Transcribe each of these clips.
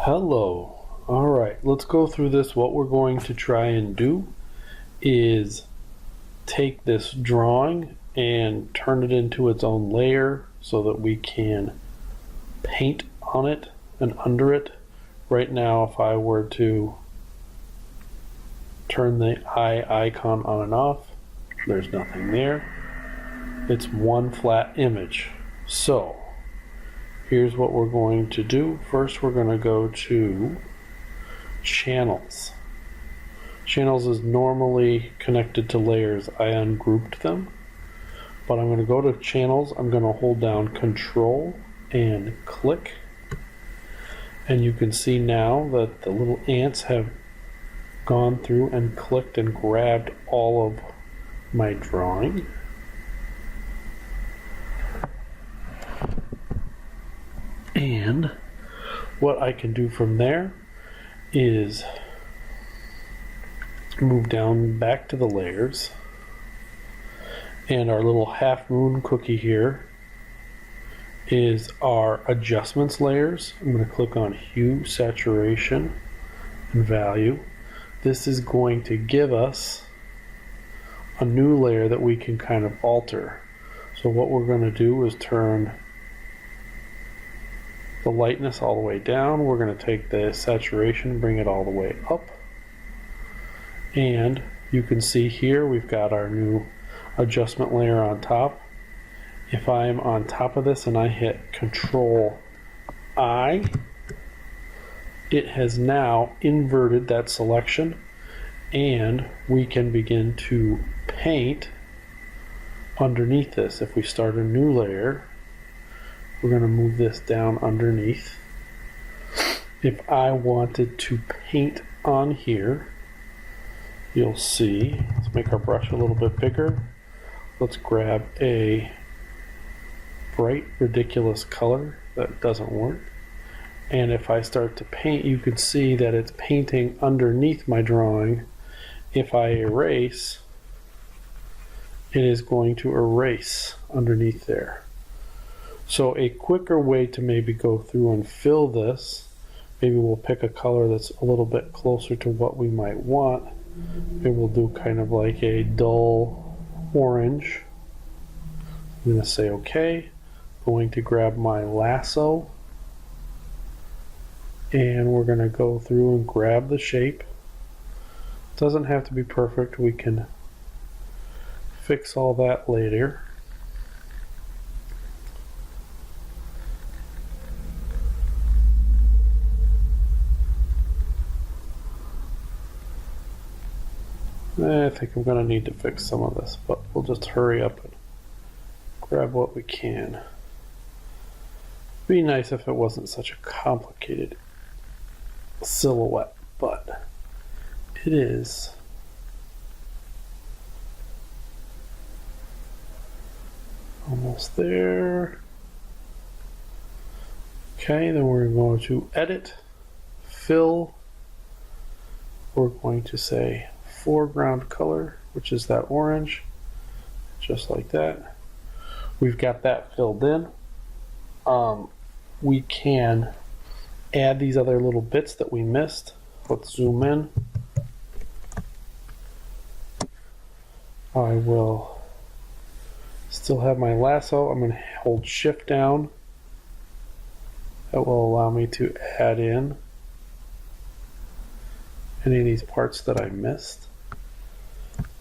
Hello. All right, let's go through this. What we're going to try and do is take this drawing and turn it into its own layer so that we can paint on it and under it. Right now, if I were to turn the eye icon on and off, there's nothing there. It's one flat image. So here's what we're going to do. First, we're going to go to Channels. Channels is normally connected to layers. I ungrouped them, but I'm going to go to Channels. I'm going to hold down Control and click, and you can see now that the little ants have gone through and clicked and grabbed all of my drawing. And what I can do from there is move down back to the layers, and our little half moon cookie here is our adjustments layers. I'm going to click on hue, saturation, and value. This is going to give us a new layer that we can kind of alter. So what we're going to do is turn the lightness all the way down. We're going to take the saturation, bring it all the way up. And you can see here we've got our new adjustment layer on top. If I'm on top of this and I hit Control I, it has now inverted that selection, and we can begin to paint underneath this. If we start a new layer, we're going to move this down underneath. If I wanted to paint on here, you'll see, let's make our brush a little bit bigger. Let's grab a bright, ridiculous color that doesn't work. And if I start to paint, you can see that it's painting underneath my drawing. If I erase, it is going to erase underneath there. So a quicker way to maybe go through and fill this, maybe we'll pick a color that's a little bit closer to what we might want. Maybe we'll do kind of like a dull orange. I'm going to say OK. Going to grab my lasso, and we're going to go through and grab the shape. It doesn't have to be perfect. We can fix all that later. I think I'm going to need to fix some of this, but we'll just hurry up and grab what we can. It'd be nice if it wasn't such a complicated silhouette, but it is. Almost there. Okay, then we're going to edit, fill. We're going to say foreground color, which is that orange, just like that. We've got that filled in. We can add these other little bits that we missed. Let's zoom in. I will still have my lasso. I'm going to hold shift down. That will allow me to add in any of these parts that I missed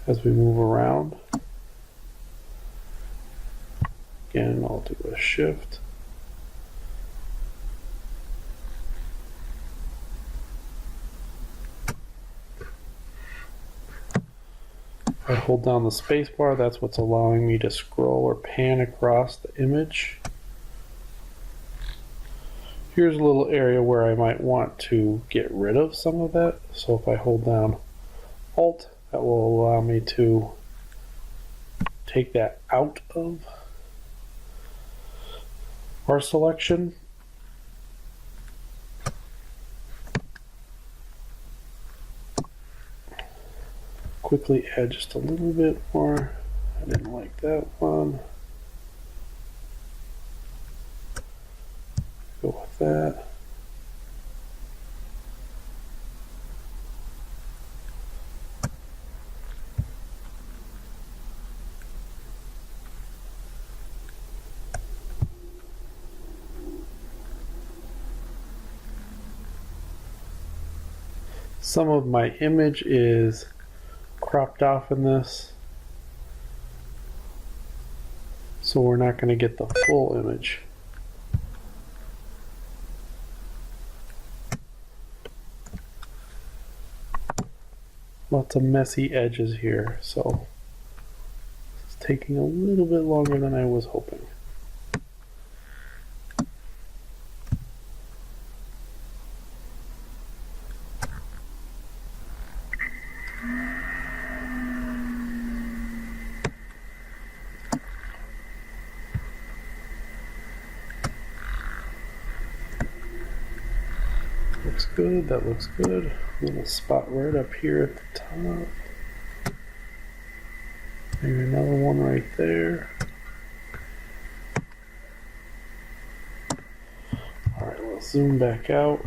as we move around. Again, I'll do a shift. If I hold down the space bar, that's what's allowing me to scroll or pan across the image. Here's a little area where I might want to get rid of some of that. So if I hold down Alt, that will allow me to take that out of our selection. Quickly add just a little bit more. I didn't like that one. Go with that. some of my image is cropped off in this, so we're not going to get the full image. Lots of messy edges here, so it's taking a little bit longer than I was hoping. Looks good, that looks good. Little spot right up here at the top. Maybe another one right there. Alright, let's zoom back out.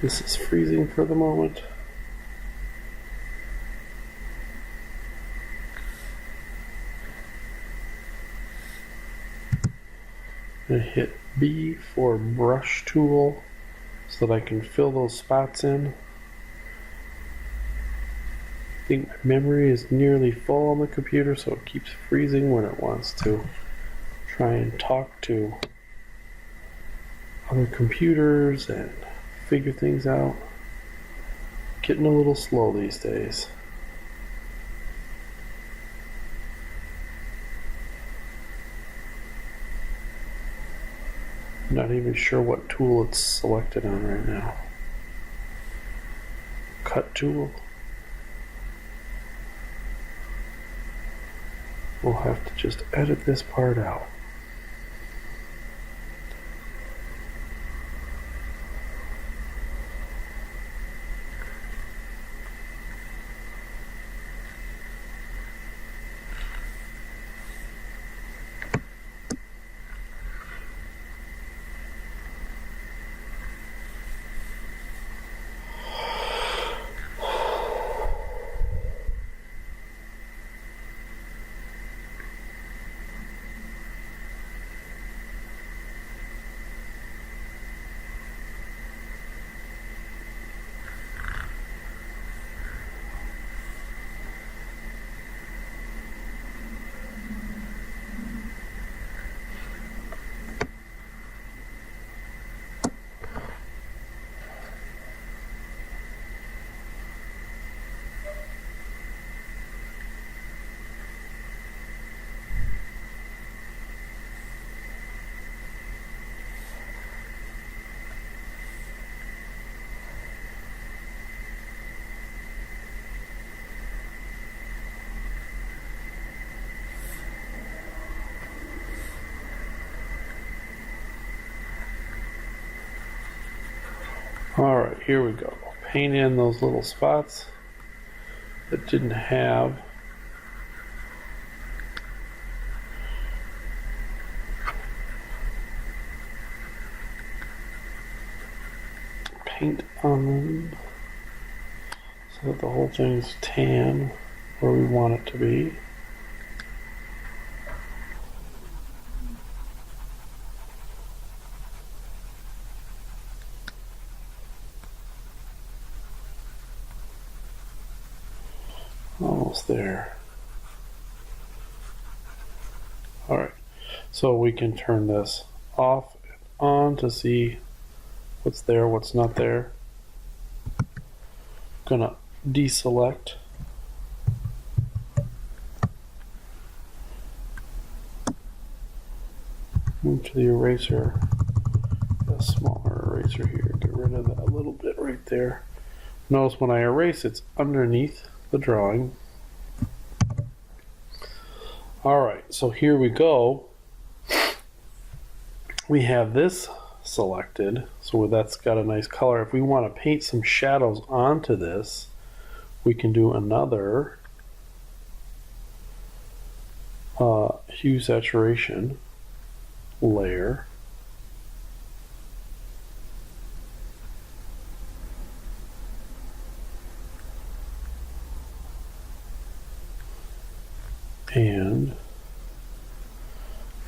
This is freezing for the moment. I'm going to hit B for brush tool so that I can fill those spots in. I think my memory is nearly full on the computer, so it keeps freezing when it wants to try and talk to other computers and figure things out. Getting a little slow these days. Not even sure what tool it's selected on right now. Cut tool. We'll have to just edit this part out. Alright, here we go. Paint in those little spots that didn't have paint on them so that the whole thing's tan where we want it to be. Almost there. Alright, so we can turn this off and on to see what's there, what's not there. Gonna deselect. Move to the eraser. A smaller eraser here. Get rid of that little bit right there. Notice when I erase, it's underneath the drawing. Alright, so here we go. We have this selected, so that's got a nice color. If we want to paint some shadows onto this, we can do another hue saturation layer. And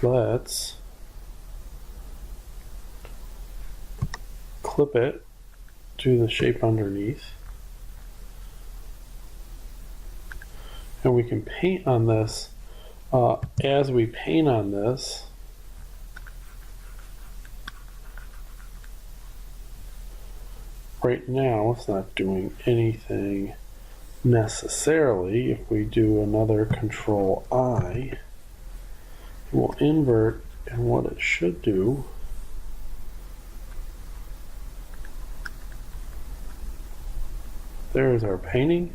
let's clip it to the shape underneath. And we can paint on this. As we paint on this, right now it's not doing anything necessarily. If we do another Control I, it will invert, and what it should do there's our painting.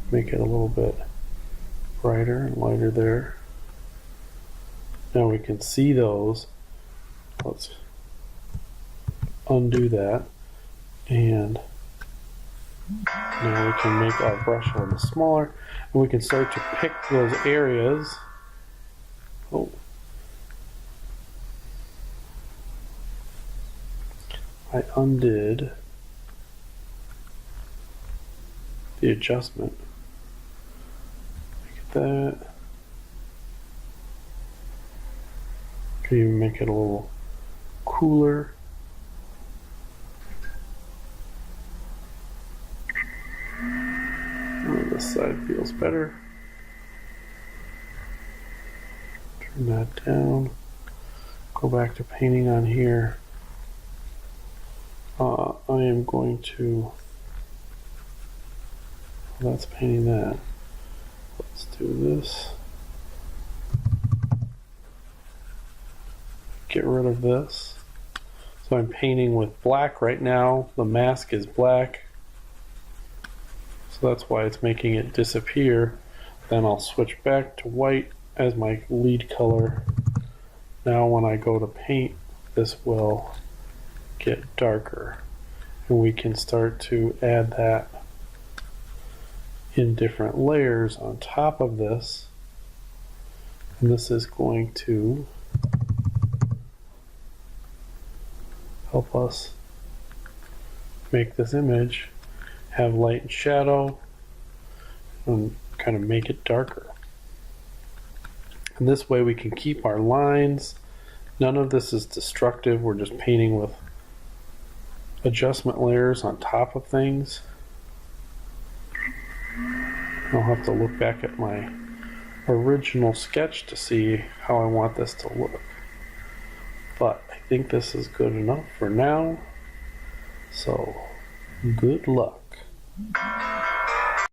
Make it a little bit brighter and lighter there. Now we can see those. Let's undo that, and now we can make our brush a little smaller, and we can start to pick those areas. Oh, I undid the adjustment. Look at that. Can even make it a little cooler. Oh, this side feels better. Turn that down. Go back to painting on here. I am going to, well, that's painting that. Let's do this. Get rid of this. So I'm painting with black right now. The mask is black. So that's why it's making it disappear. Then I'll switch back to white as my lead color. Now when I go to paint, this will get darker. And we can start to add that in different layers on top of this. And this is going to help us make this image have light and shadow and kind of make it darker. And this way we can keep our lines. None of this is destructive. We're just painting with adjustment layers on top of things. I'll have to look back at my original sketch to see how I want this to look. But I think this is good enough for now. So, good luck.